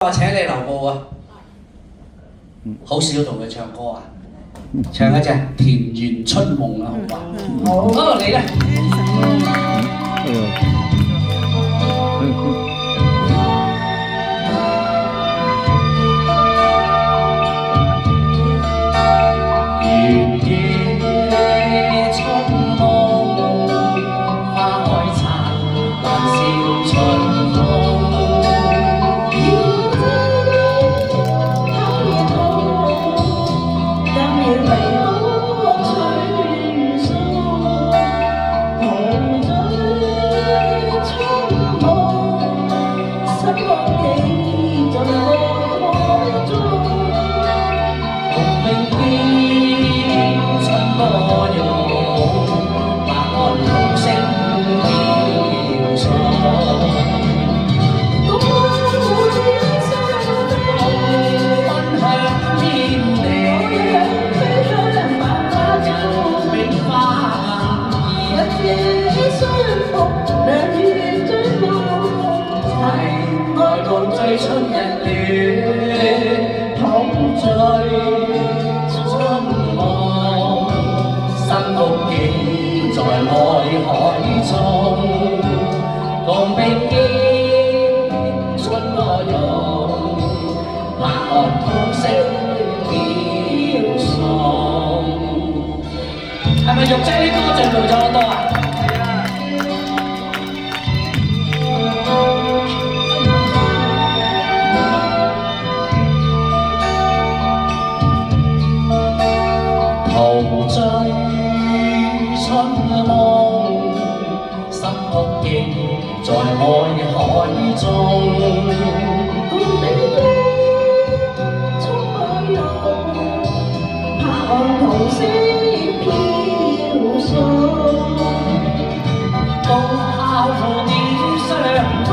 我請你留步啊！好少同佢唱歌啊，唱一隻《田園春夢》啦，好嘛？好，你咧？原野春夢，花開燦爛笑春風。追春日暖，捧醉春夢，新屋景在愛海中，共並肩春歌詠，拍岸通識飄送。係咪玉姐啲歌進步咗好多啊？途追春夢，心屋景在愛海中。共並肩春歌詠，拍岸同識飄送。共孝父點相推，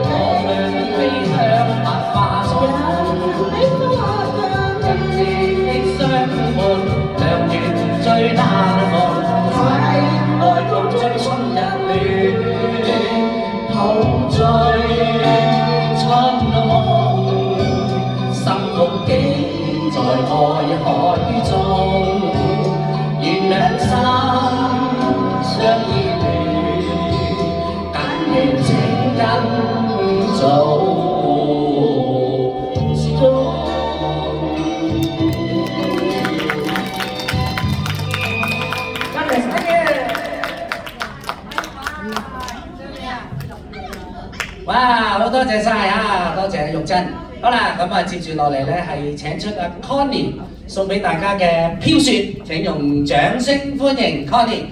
我倆飛向百花中。最難忘，愛共追春日暖，同醉春夢，心屋景在愛海中，願兩心相依戀，但願請跟早。哇！好多謝晒啊，多謝玉珍。好啦，咁啊接住落嚟咧係請出阿 Connie 送俾大家嘅飄雪，請用掌聲歡迎 Connie。